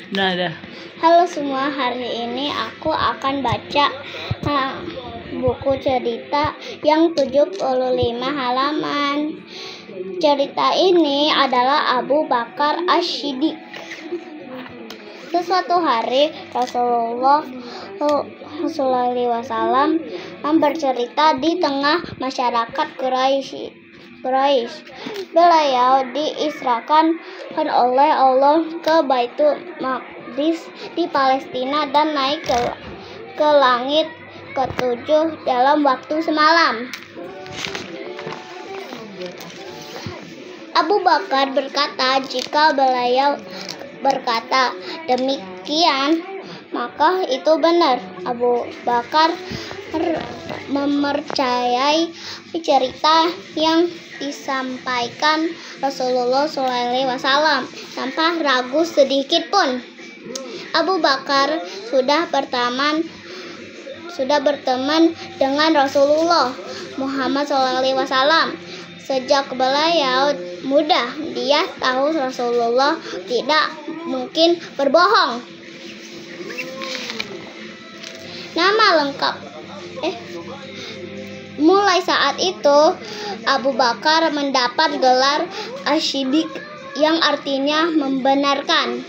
Nada. Halo semua, hari ini aku akan baca buku cerita yang 75 halaman. Cerita ini adalah Abu Bakar As-Siddiq. Suatu hari Rasulullah SAW bercerita di tengah masyarakat Quraisy. Beliau diisrakan oleh Allah ke Baitul Maqdis di Palestina dan naik ke langit ketujuh dalam waktu semalam. Abu Bakar berkata, jika beliau berkata demikian, maka itu benar. Abu Bakar mempercayai cerita yang disampaikan Rasulullah SAW tanpa ragu sedikit pun. Abu Bakar sudah berteman dengan Rasulullah Muhammad SAW sejak beliau muda. Dia tahu Rasulullah tidak mungkin berbohong. Nama lengkap Mulai saat itu Abu Bakar mendapat gelar As-Siddiq yang artinya membenarkan.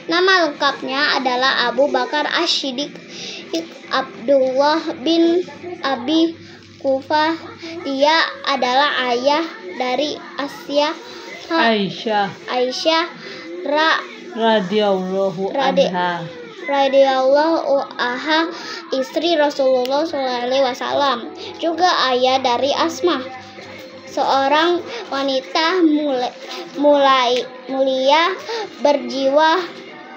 Nama lengkapnya adalah Abu Bakar As-Siddiq Abdullah bin Abi Quhafah. Dia adalah ayah dari Aisyah radhiyallahu anha, istri Rasulullah SAW, juga ayah dari Asma, seorang wanita mulia berjiwa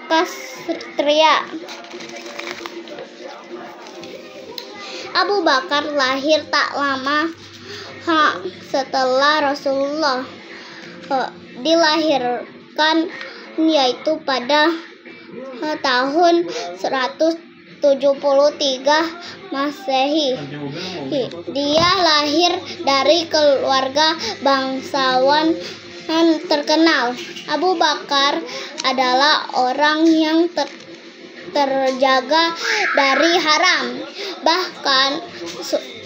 ksatria. Abu Bakar lahir tak lama setelah Rasulullah dilahirkan, yaitu pada tahun 173 Masehi. Dia lahir dari keluarga bangsawan terkenal. Abu Bakar adalah orang yang terjaga dari haram. Bahkan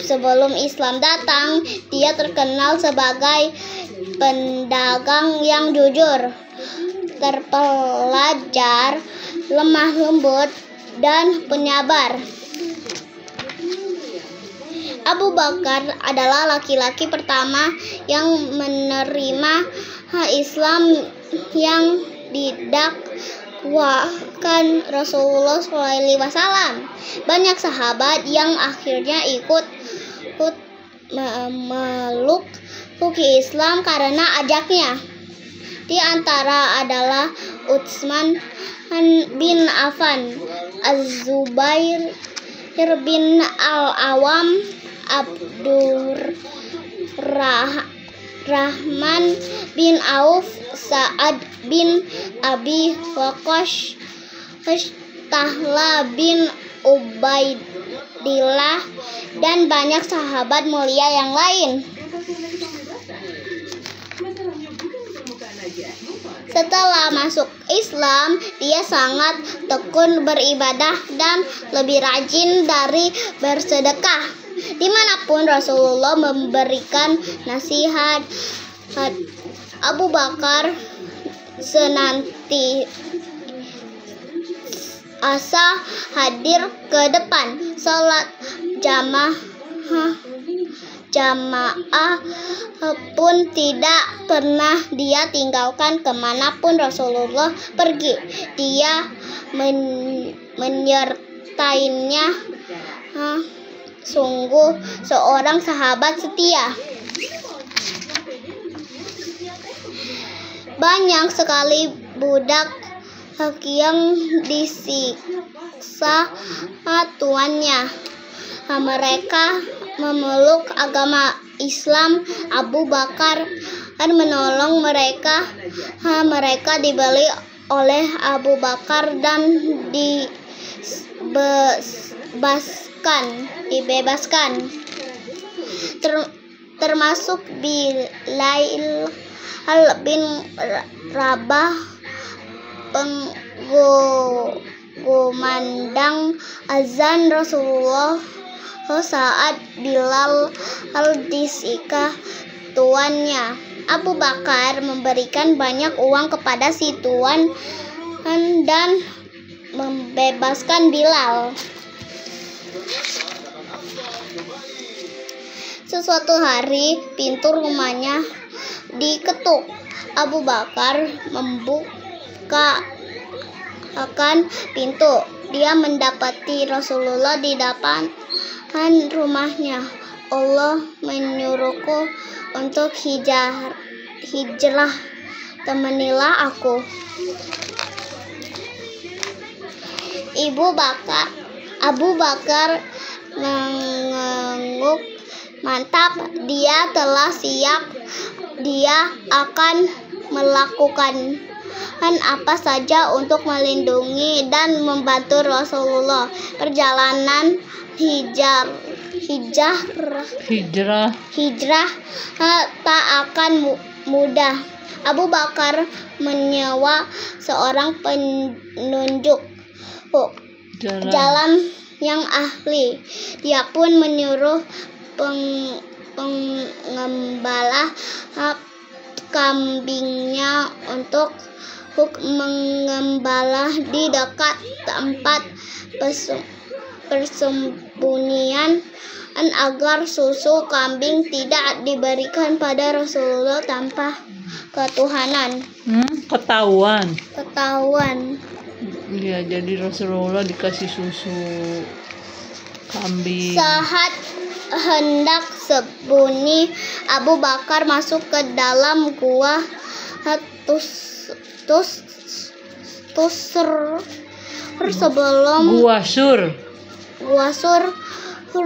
sebelum Islam datang, dia terkenal sebagai pedagang yang jujur, terpelajar, lemah lembut, dan penyabar. Abu Bakar adalah laki-laki pertama yang menerima Islam yang didakwakan Rasulullah SAW. Banyak sahabat yang akhirnya ikut memeluk Islam karena ajaknya. Di antara adalah Utsman bin Affan, Az-Zubair bin Al-Awam, Abdurrahman bin Auf, Sa'ad bin Abi Waqqas, Talha bin Ubaidillah, dan banyak sahabat mulia yang lain. Setelah masuk Islam, dia sangat tekun beribadah dan lebih rajin dari bersedekah. Dimanapun Rasulullah memberikan nasihat, Abu Bakar senantiasa hadir ke depan. Salat jamaah pun tidak pernah dia tinggalkan kemanapun Rasulullah pergi. Dia menyertainya, sungguh seorang sahabat setia. Banyak sekali budak yang disiksa tuannya. Mereka memeluk agama Islam. Abu Bakar menolong mereka. Mereka dibeli oleh Abu Bakar dan dibebaskan. Termasuk Bilal bin Rabah, Gumandang azan Rasulullah saat Bilal disikah tuannya. Abu Bakar memberikan banyak uang kepada si tuan dan membebaskan Bilal. Sesuatu hari pintu rumahnya diketuk. Abu Bakar membuka pintu. Dia mendapati Rasulullah di depan rumahnya. Allah menyuruhku untuk hijrah. Temanilah aku. Abu Bakar mengangguk mantap. Dia telah siap. Dia akan melakukan apa saja untuk melindungi dan membantu Rasulullah. Perjalanan hijrah tak akan mudah. Abu Bakar menyewa seorang penunjuk jalan yang ahli. Dia pun menyuruh pengembala kambingnya untuk mengembala di dekat tempat persembunyian agar susu kambing tidak diberikan pada Rasulullah tanpa ketuhanan. Ketahuan. Iya, jadi Rasulullah dikasih susu kambing. Saat hendak sembunyi, Abu Bakar masuk ke dalam gua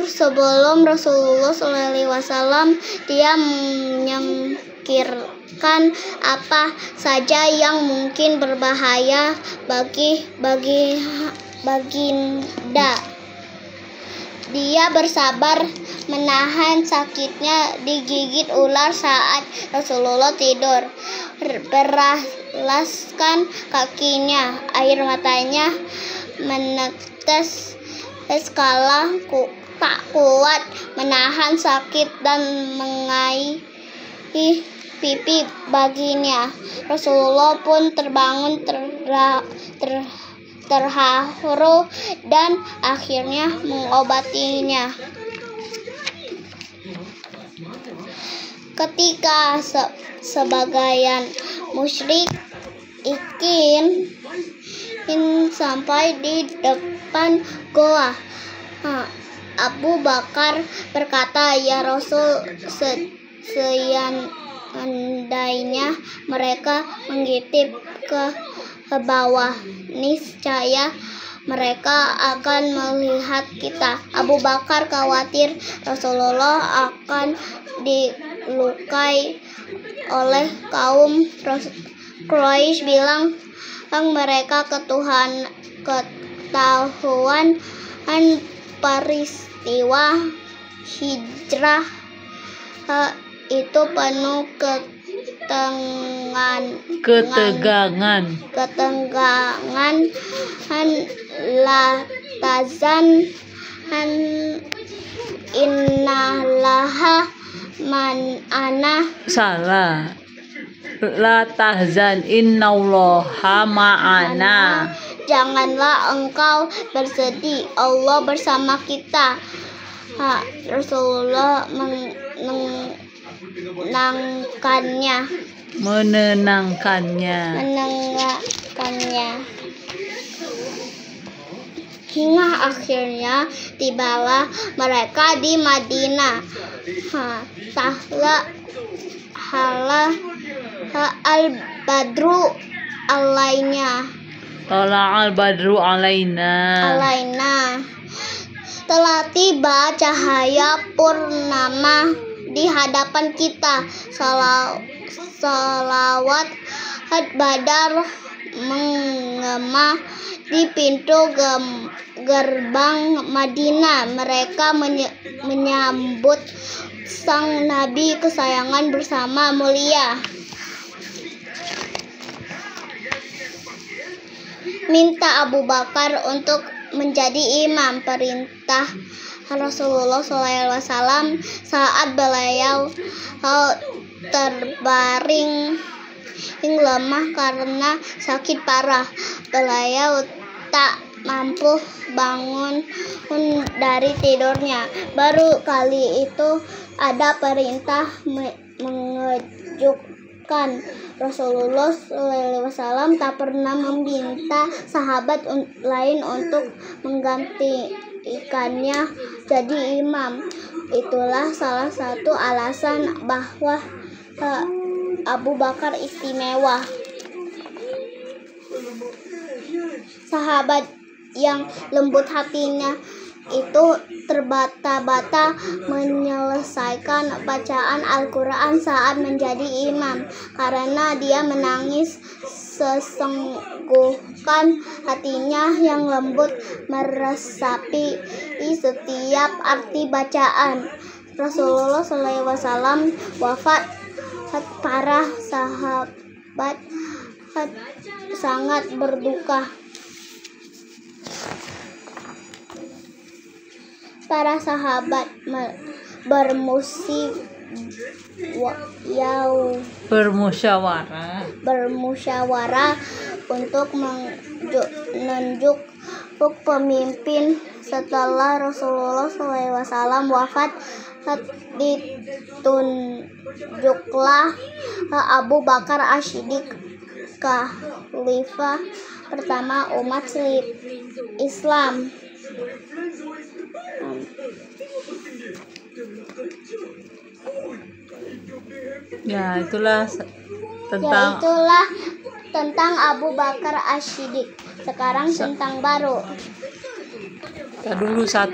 sebelum Rasulullah SAW. Dia menyingkirkan apa saja yang mungkin berbahaya bagi baginda. Dia bersabar menahan sakitnya digigit ular saat Rasulullah tidur. Beralaskan kakinya, air matanya menetes kala tak kuat menahan sakit dan mengaih pipi baginya. Rasulullah pun terbangun terharu dan akhirnya mengobatinya. Ketika sebagian musyrik ingin sampai di depan goa, Abu Bakar berkata, "Ya Rasul, seandainya mereka mengintip ke bawah, niscaya mereka akan melihat kita." Abu Bakar khawatir Rasulullah akan dilukai oleh kaum Quraisy. Bilang mereka ketahuan peristiwa hijrah itu penuh ketegangan. La tazan innallaha ma'ana. Salah. La tahzan innallaha ma'ana. Janganlah engkau bersedih, Allah bersama kita. Rasulullah menenangkannya. Hingga akhirnya tibalah mereka di Madinah. Al-Badru alaina. Telah tiba cahaya purnama di hadapan kita. Salawat Badar menggema di pintu gerbang Madinah. Mereka menyambut sang Nabi kesayangan bersama mulia. minta Abu Bakar untuk menjadi imam. Perintah Rasulullah SAW saat beliau terbaring lemah karena sakit parah. Beliau tak mampu bangun dari tidurnya. Baru kali itu ada perintah mengejutkan. Rasulullah SAW tak pernah meminta sahabat lain untuk menggantikannya jadi imam. Itulah salah satu alasan bahwa Abu Bakar istimewa. Sahabat yang lembut hatinya itu terbata-bata menyelesaikan bacaan Al-Quran saat menjadi imam, karena dia menangis sesenggukan. Hatinya yang lembut meresapi setiap arti bacaan. Rasulullah SAW wafat. Para sahabat sangat berduka. Para sahabat bermusyawarah untuk menunjuk pemimpin. Setelah Rasulullah SAW wafat, ditunjuklah Abu Bakar As-Siddiq khalifah pertama umat Islam. Ya, itulah tentang Abu Bakar As-Siddiq. Sekarang tentang baru. Dulu satu